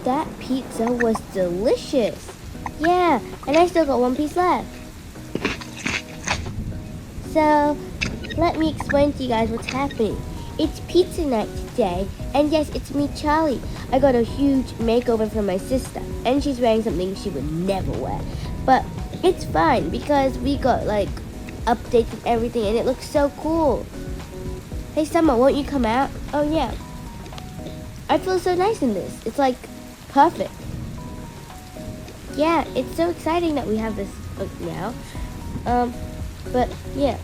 that pizza was delicious. Yeah, and I still got one piece left. So, let me explain to you guys what's happening. It's pizza night today, and yes, it's me, Charlie. I got a huge makeover from my sister, and she's wearing something she would never wear. But it's fine because we got like updates and everything, and it looks so cool. Hey, Summer, won't you come out? Oh yeah. I feel so nice in this. It's like perfect. Yeah, it's so exciting that we have this book now. But yeah.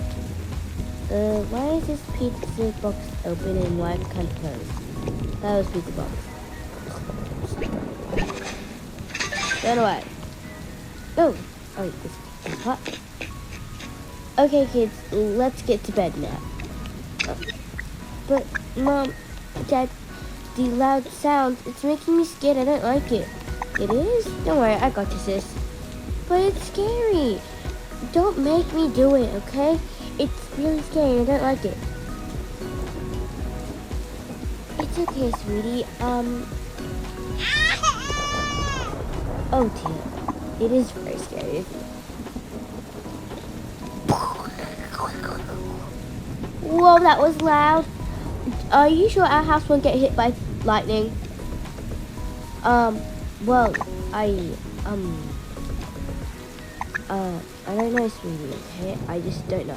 Why is this pizza box open and why can't it close? That was pizza box. Run away. Oh, it's hot. Okay, kids, let's get to bed now. But Mom, Dad, the loud sounds, it's making me scared. I don't like it. It is? Don't worry, I got you, sis. But it's scary. Don't make me do it, okay? It's really scary. I don't like it. It's okay, sweetie. Oh dear. It is very scary, isn't it? Whoa, that was loud. Are you sure our house won't get hit by lightning? Well, I don't know, sweetie, okay? I just don't know.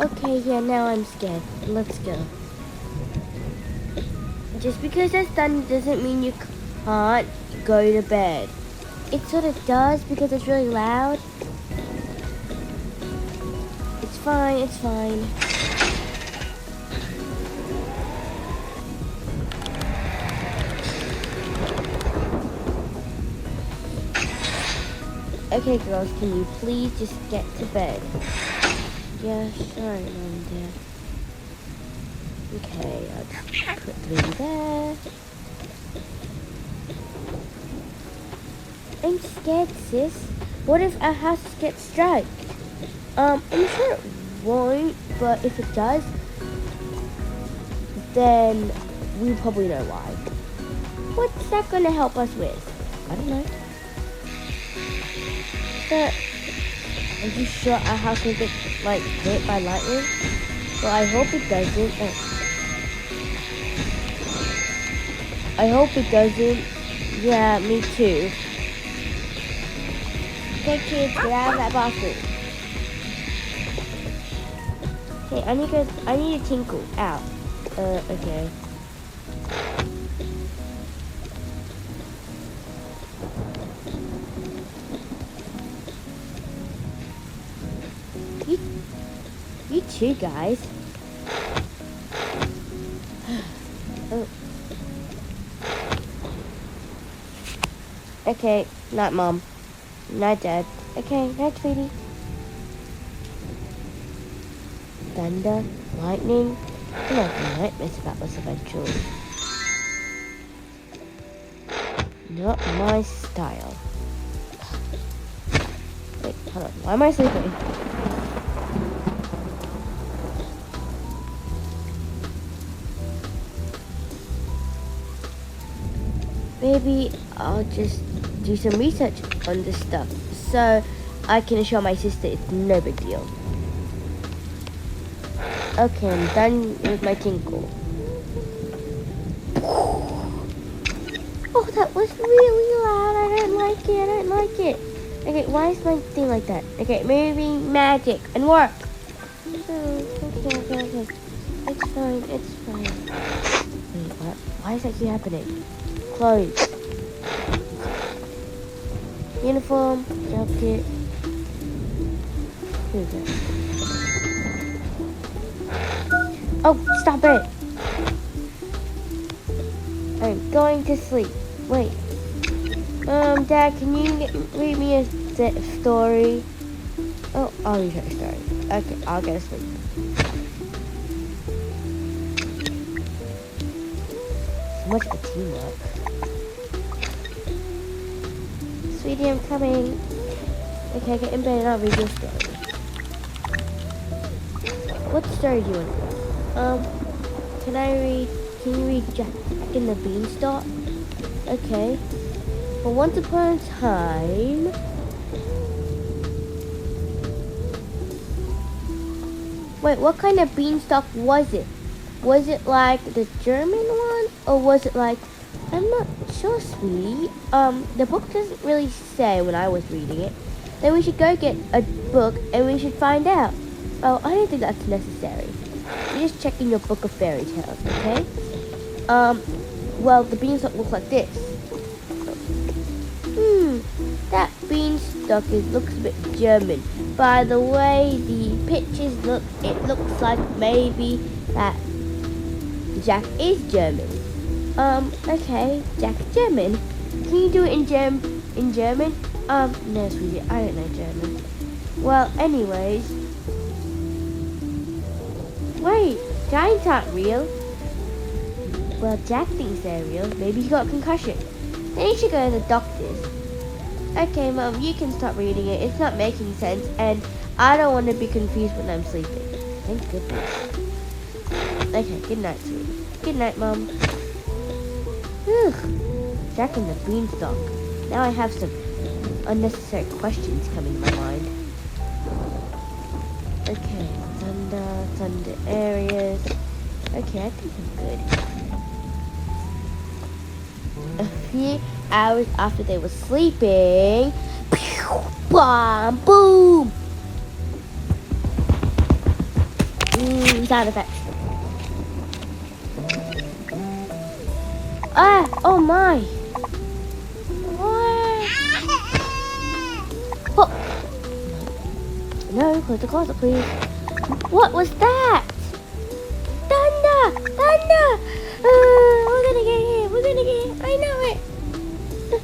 Okay, yeah, now I'm scared. Let's go. Just because it's done doesn't mean you can't go to bed. It sort of does because it's really loud. It's fine, it's fine. Okay, girls, can you please just get to bed? Yeah, sorry, Mom and Dad. Okay, I'll just put 3 there. I'm scared, sis. What if our house gets struck? I'm sure it won't, but if it does, then we probably know why. What's that gonna help us with? I don't know. But are you sure our house will get like hit by lightning? Well, I hope it doesn't. Oh. I hope it doesn't. Yeah, me too. Okay, kids, get out of that bathroom. Hey, I need a tinkle. Out. Okay. You too, guys. Oh. Okay, night, Mom. Night, Dad. Okay, night, sweetie. Thunder, lightning. I'm gonna have nightmares about this eventually. Not my style. Wait, hold on. Why am I sleeping? Maybe I'll just do some research on this stuff so I can assure my sister it's no big deal. Okay, I'm done with my tinkle. Oh, that was really loud. I don't like it. I don't like it. Okay, why is my thing like that? Okay, maybe magic and work. Okay. It's fine. It's fine. Wait, what? Why is that keep happening? Clothes. Uniform, jacket. Who's that? Oh, stop it! I'm going to sleep. Wait. Dad, can you read me a story? Oh, I'll read her a story. Okay, I'll get to sleep. So much for teamwork. Sweetie, I'm coming. Okay, get in bed and I'll read your story. What story do you want to read? Can you read Jack and the Beanstalk? Okay. But once upon a time... Wait, what kind of beanstalk was it? Was it like the German one? Or was it like... I'm not sure, sweetie. The book doesn't really say when I was reading it. Then we should go get a book and we should find out. Oh, I don't think that's necessary. You're just checking your book of fairy tales, okay? Well, the beanstalk looks like this. That beanstalk looks a bit German. By the way the pictures look, it looks like maybe that Jack is German. Okay, Jack's German. Can you do it in German? No, sweetie, I don't know German. Well, anyways. Wait, giants aren't real. Well, Jack thinks they're real. Maybe he got a concussion. Then he should go to the doctor's. Okay, Mom, you can stop reading it. It's not making sense, and I don't want to be confused when I'm sleeping. Thank goodness. Okay, good night, sweetie. Good night, Mom. Ugh. Jack and the beanstalk. Now I have some unnecessary questions coming to my mind. Okay, thunder areas. Okay, I think I'm good. A few hours after they were sleeping, pew, bam, boom. Sound effects. Oh my. What? Oh. No, close the closet, please. What was that? Thunder! Thunder! We're gonna get hit. We're gonna get hit. I know it.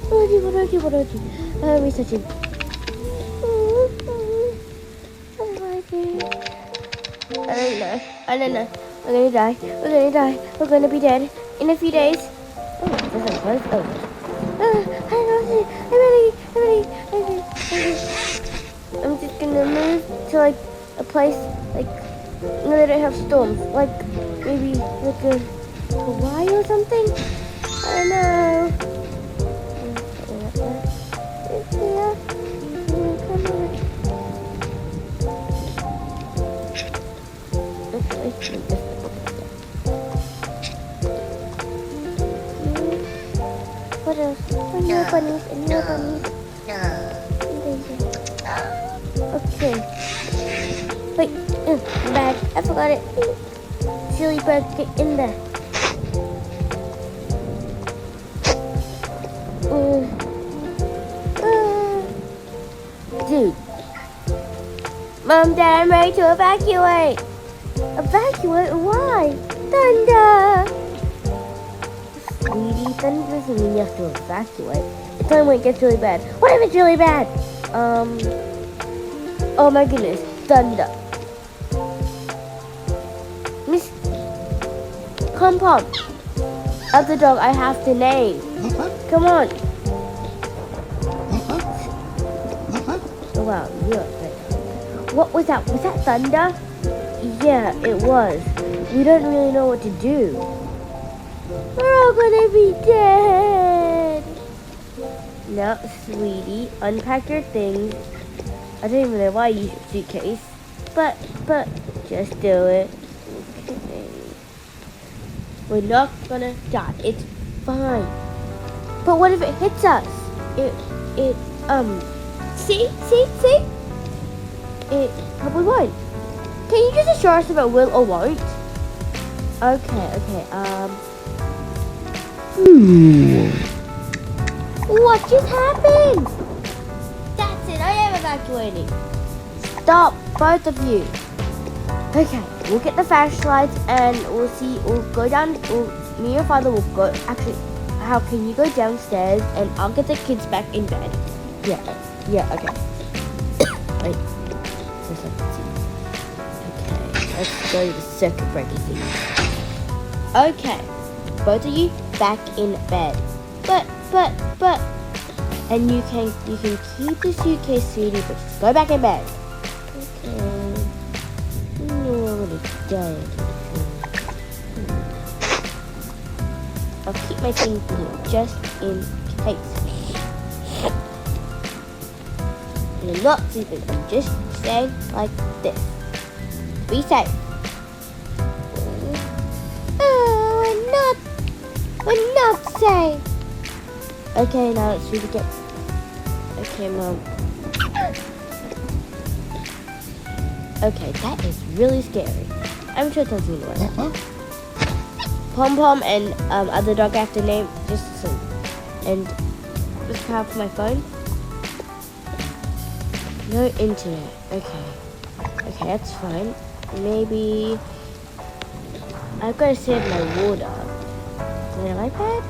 What do I do? Researching. I don't know. We're gonna die. We're gonna die. We're gonna be dead in a few days. Oh, this is close. Oh. I'm just gonna move to like a place like where they don't have storms, like maybe like a Hawaii or something. I don't know. What else? Any more bunnies? Any more bunnies? Okay. Wait, bag. I forgot it. Silly bird, get in there. Dude. Mom, Dad, I'm ready to evacuate. Evacuate? Why? Thunder! Sweetie, thunder doesn't mean you have to evacuate. It's only when it gets really bad. What if it's really bad? Oh my goodness, thunder. Miss Pom-Pom, other dog I have to name. Come on. Oh wow, you're good. What was that? Was that thunder? Yeah, it was. We don't really know what to do. We're all gonna be dead. Now, sweetie, unpack your things. I don't even know why you use your suitcase. But, just do it. Okay. We're not gonna die. It's fine. But what if it hits us? See? It probably won't. Can you just assure us if it will or won't? Okay. What just happened? That's it, I am evacuating. Stop, both of you. Okay, we'll get the flashlights and we'll go down, me and your father will go, actually, how can you go downstairs and I'll get the kids back in bed. Yeah, okay. Wait, okay, let's go to the circuit breaker thing. Okay, both of you back in bed. But, and you can keep the suitcase, sweetie, but just go back in bed. Okay. No, what a day. I'll keep my thing blue, just in case. And I'm not sleeping, I'm just staying like this. Be safe. Oh, we're not safe. Okay, now let's read again. Okay, Mom. Okay, that is really scary. I'm sure it tells me what. Pom Pom and other dog I have to name just so. And just power for my phone. No internet. Okay. Okay, that's fine. Maybe I've got to save my water. An iPad?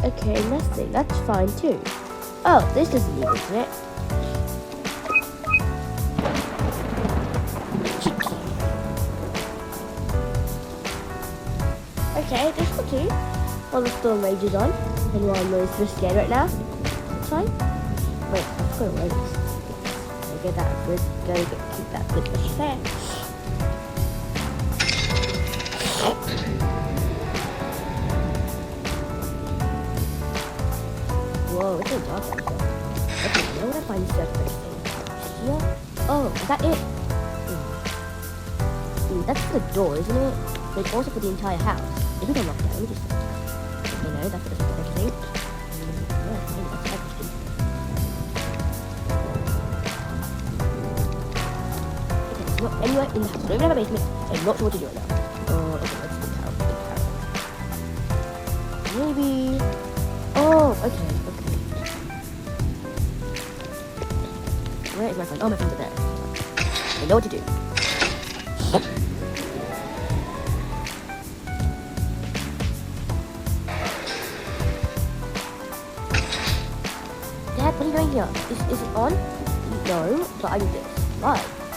Okay, nothing. That's fine too. Oh, this doesn't need internet. Okay, this will do. While the storm rages on, and while I'm really scared right now, it's fine. Wait, I've got to wear this. Gotta get that good. Keep that good fish there. Whoa, it's so dark out here. Okay, where would I find this first thing? Here? Oh, is that it? That's the door, isn't it? But also for the entire house. If we don't lock it down, let me just look. Okay, no, that's everything. Yeah, I think that's everything. Okay, it's not anywhere in the house. We don't even have a basement. I'm not sure what to do right now. Oh, okay, let's do town. Maybe. Oh, okay. Where is my phone? Oh, my phone's up there. I know what to do. Dad, what are you doing here? Is it on? No, but I need this. Why?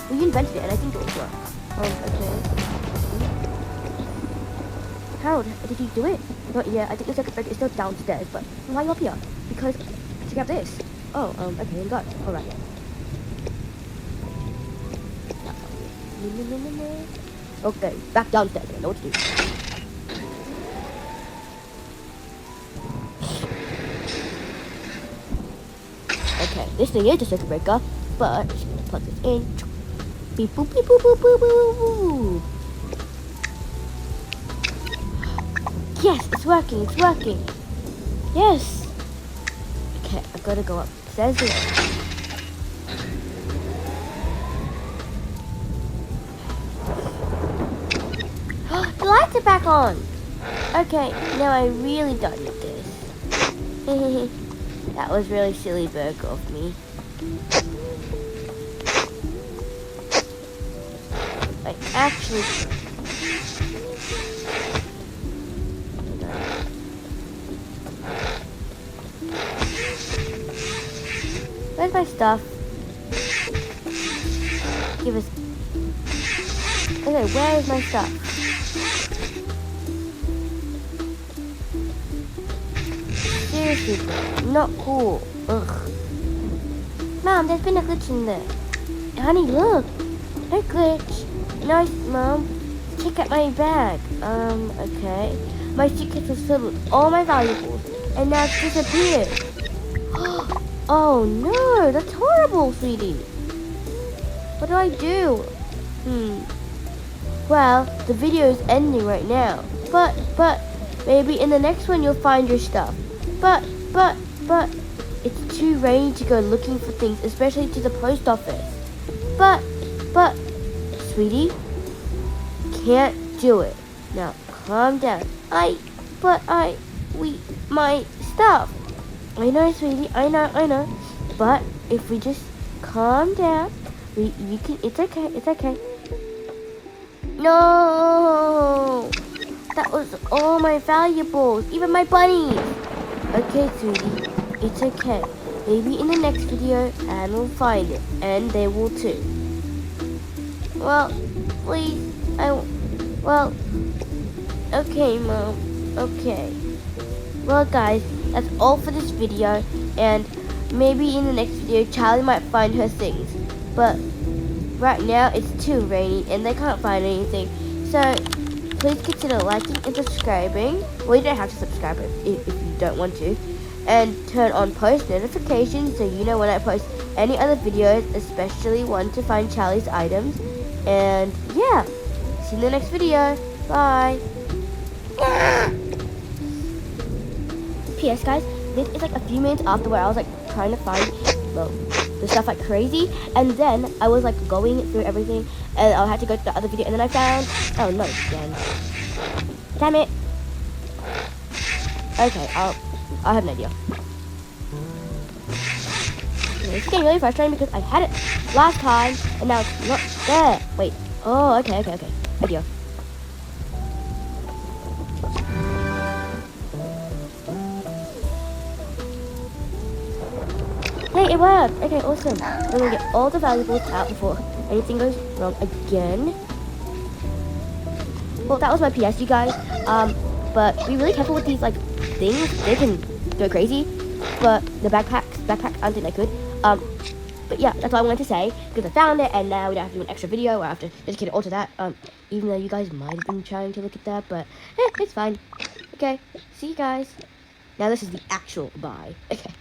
Well, you invented it and I think it will work. Okay. Harold, did you do it? Not yet. I think the circuit breaker is still downstairs, but why are you up here? Because to grab this. Oh, okay, got it. Alright. Okay, back downstairs. I know what to do. Okay, this thing is a circuit breaker, but just gonna plug this in. Beep boop beep boop boop boop boop boop. Yes, it's working. It's working. Yes. Okay, I've got to go upstairs here. The lights are back on. Okay, now I really don't need this. That was really silly burger of me. I actually... Where's my stuff? Give us... Okay, where is my stuff? Seriously, not cool. Ugh. Mom, there's been a glitch in there. Honey, look. No glitch. Nice, Mom. Check out my bag. Okay. My suitcase was filled with all my valuables, and now it's disappeared. Oh no, that's horrible, sweetie. What do I do? Well, the video is ending right now. But, maybe in the next one you'll find your stuff. But, it's too rainy to go looking for things, especially to the post office. But, sweetie, can't do it. Now, calm down. My stuff. I know, sweetie, I know. But if we just calm down, we can, it's okay. No! That was all my valuables, even my bunnies. Okay, sweetie, it's okay. Maybe in the next video, Anne will find it, and they will too. Well, please, okay, Mom, okay. Well, guys, that's all for this video, and maybe in the next video, Charlie might find her things. But right now, it's too rainy, and they can't find anything. So, please consider liking and subscribing. Well, you don't have to subscribe if you don't want to. And turn on post notifications so you know when I post any other videos, especially one to find Charlie's items. And yeah, see you in the next video. Bye. P.S. guys, this is like a few minutes after where I was like trying to find the stuff like crazy, and then I was like going through everything, and I had to go to the other video, and then I found, oh no, again, damn it. Okay, I have an idea. It's getting really frustrating because I had it last time, and now it's not there. Wait, oh, okay, idea. Hey, it worked! Okay, awesome. I'm gonna get all the valuables out before anything goes wrong again. Well, that was my PS, you guys. But be really careful with these, like, things. They can go crazy. But the backpacks, I don't think they could. But yeah, that's all I wanted to say, because I found it, and now we don't have to do an extra video where I have to dedicate it all to that. Even though you guys might have been trying to look at that, but it's fine. Okay, see you guys. Now this is the actual bye. Okay.